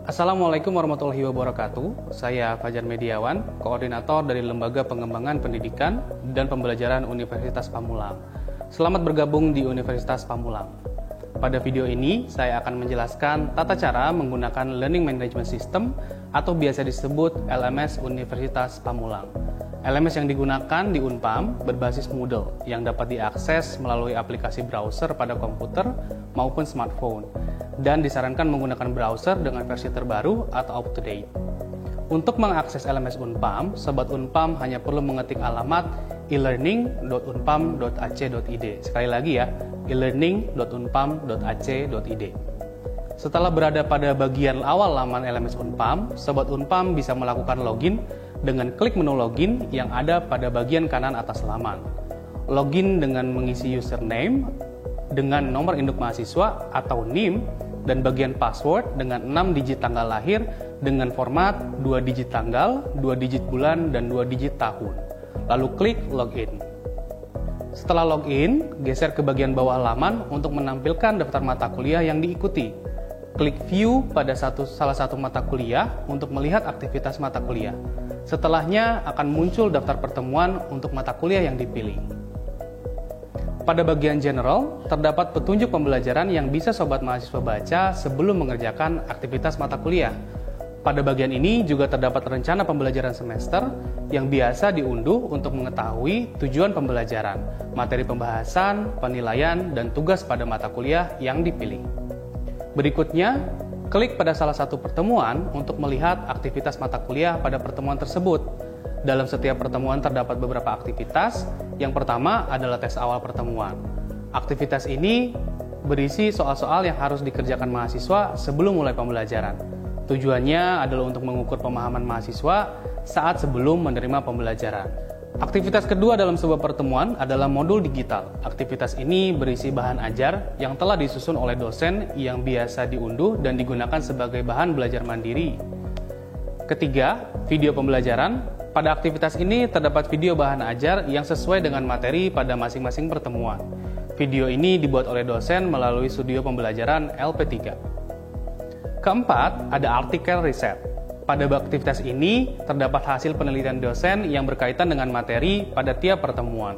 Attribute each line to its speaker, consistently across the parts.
Speaker 1: Assalamualaikum warahmatullahi wabarakatuh. Saya Fajar Mediawan, koordinator dari Lembaga Pengembangan Pendidikan dan Pembelajaran Universitas Pamulang. Selamat bergabung di Universitas Pamulang. Pada video ini, saya akan menjelaskan tata cara menggunakan Learning Management System atau biasa disebut LMS Universitas Pamulang. LMS yang digunakan di Unpam berbasis Moodle yang dapat diakses melalui aplikasi browser pada komputer maupun smartphone dan disarankan menggunakan browser dengan versi terbaru atau up-to-date. Untuk mengakses LMS Unpam, Sobat Unpam hanya perlu mengetik alamat elearning.unpam.ac.id. Sekali lagi ya, elearning.unpam.ac.id. Setelah berada pada bagian awal laman LMS Unpam, Sobat Unpam bisa melakukan login dengan klik menu login yang ada pada bagian kanan atas laman. Login dengan mengisi username dengan nomor induk mahasiswa atau NIM dan bagian password dengan 6 digit tanggal lahir dengan format 2 digit tanggal, 2 digit bulan, dan 2 digit tahun. Lalu klik login. Setelah login, geser ke bagian bawah halaman untuk menampilkan daftar mata kuliah yang diikuti. Klik view pada salah satu mata kuliah untuk melihat aktivitas mata kuliah. Setelahnya akan muncul daftar pertemuan untuk mata kuliah yang dipilih. Pada bagian general, terdapat petunjuk pembelajaran yang bisa sobat mahasiswa baca sebelum mengerjakan aktivitas mata kuliah. Pada bagian ini juga terdapat rencana pembelajaran semester yang biasa diunduh untuk mengetahui tujuan pembelajaran, materi pembahasan, penilaian, dan tugas pada mata kuliah yang dipilih. Berikutnya, klik pada salah satu pertemuan untuk melihat aktivitas mata kuliah pada pertemuan tersebut. Dalam setiap pertemuan terdapat beberapa aktivitas. Yang pertama adalah tes awal pertemuan. Aktivitas ini berisi soal-soal yang harus dikerjakan mahasiswa sebelum mulai pembelajaran. Tujuannya adalah untuk mengukur pemahaman mahasiswa saat sebelum menerima pembelajaran. Aktivitas kedua dalam sebuah pertemuan adalah modul digital. Aktivitas ini berisi bahan ajar yang telah disusun oleh dosen yang biasa diunduh dan digunakan sebagai bahan belajar mandiri. Ketiga, video pembelajaran. Pada aktivitas ini terdapat video bahan ajar yang sesuai dengan materi pada masing-masing pertemuan. Video ini dibuat oleh dosen melalui studio pembelajaran LP3. Keempat, ada artikel riset. Pada aktivitas ini terdapat hasil penelitian dosen yang berkaitan dengan materi pada tiap pertemuan.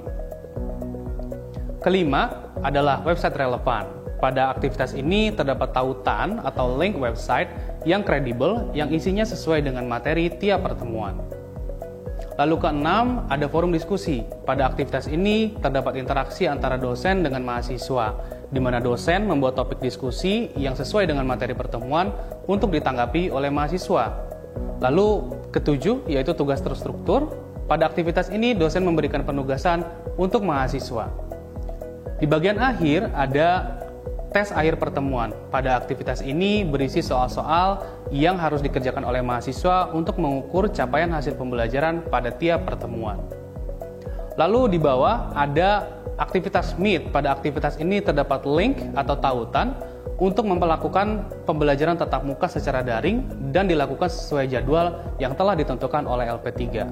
Speaker 1: Kelima, adalah website relevan. Pada aktivitas ini terdapat tautan atau link website yang kredibel yang isinya sesuai dengan materi tiap pertemuan. Lalu keenam, ada forum diskusi. Pada aktivitas ini terdapat interaksi antara dosen dengan mahasiswa, di mana dosen membuat topik diskusi yang sesuai dengan materi pertemuan untuk ditanggapi oleh mahasiswa. Lalu ketujuh, yaitu tugas terstruktur. Pada aktivitas ini dosen memberikan penugasan untuk mahasiswa. Di bagian akhir ada tes akhir pertemuan. Pada aktivitas ini berisi soal-soal yang harus dikerjakan oleh mahasiswa untuk mengukur capaian hasil pembelajaran pada tiap pertemuan. Lalu di bawah ada aktivitas Meet. Pada aktivitas ini terdapat link atau tautan untuk melakukan pembelajaran tatap muka secara daring dan dilakukan sesuai jadwal yang telah ditentukan oleh LP3.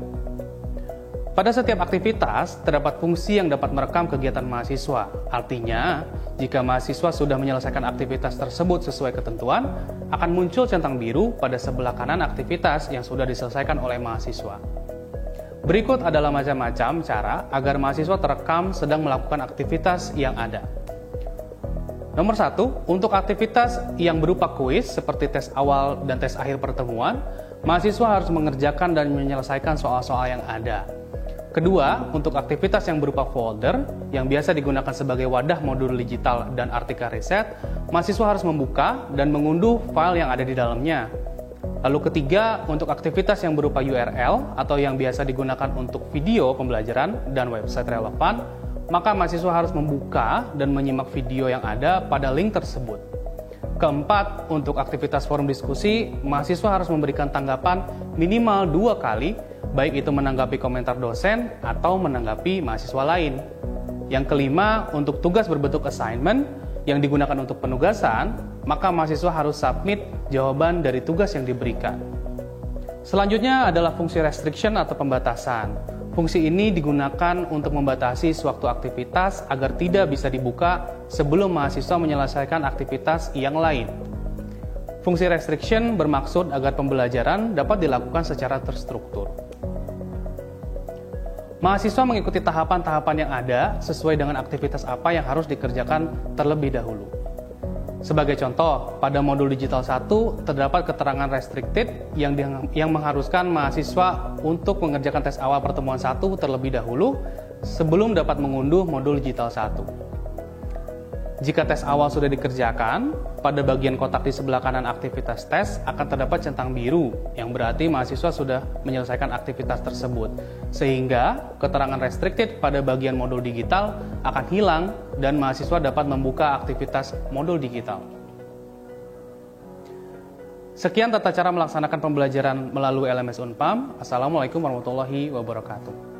Speaker 1: Pada setiap aktivitas, terdapat fungsi yang dapat merekam kegiatan mahasiswa. Artinya, jika mahasiswa sudah menyelesaikan aktivitas tersebut sesuai ketentuan, akan muncul centang biru pada sebelah kanan aktivitas yang sudah diselesaikan oleh mahasiswa. Berikut adalah macam-macam cara agar mahasiswa terekam sedang melakukan aktivitas yang ada. Nomor 1, untuk aktivitas yang berupa kuis seperti tes awal dan tes akhir pertemuan, mahasiswa harus mengerjakan dan menyelesaikan soal-soal yang ada. Kedua, untuk aktivitas yang berupa folder, yang biasa digunakan sebagai wadah modul digital dan artikel riset, mahasiswa harus membuka dan mengunduh file yang ada di dalamnya. Lalu ketiga, untuk aktivitas yang berupa URL atau yang biasa digunakan untuk video pembelajaran dan website relevan, maka mahasiswa harus membuka dan menyimak video yang ada pada link tersebut. Keempat, untuk aktivitas forum diskusi, mahasiswa harus memberikan tanggapan minimal 2 kali, baik itu menanggapi komentar dosen atau menanggapi mahasiswa lain. Yang kelima, untuk tugas berbentuk assignment yang digunakan untuk penugasan, maka mahasiswa harus submit jawaban dari tugas yang diberikan. Selanjutnya adalah fungsi restriction atau pembatasan. Fungsi ini digunakan untuk membatasi sewaktu aktivitas agar tidak bisa dibuka sebelum mahasiswa menyelesaikan aktivitas yang lain. Fungsi restriction bermaksud agar pembelajaran dapat dilakukan secara terstruktur. Mahasiswa mengikuti tahapan-tahapan yang ada sesuai dengan aktivitas apa yang harus dikerjakan terlebih dahulu. Sebagai contoh, pada modul digital 1 terdapat keterangan restricted yang mengharuskan mahasiswa untuk mengerjakan tes awal pertemuan 1 terlebih dahulu sebelum dapat mengunduh modul digital 1. Jika tes awal sudah dikerjakan, pada bagian kotak di sebelah kanan aktivitas tes akan terdapat centang biru, yang berarti mahasiswa sudah menyelesaikan aktivitas tersebut. Sehingga, keterangan restricted pada bagian modul digital akan hilang dan mahasiswa dapat membuka aktivitas modul digital. Sekian tata cara melaksanakan pembelajaran melalui LMS Unpam. Assalamualaikum warahmatullahi wabarakatuh.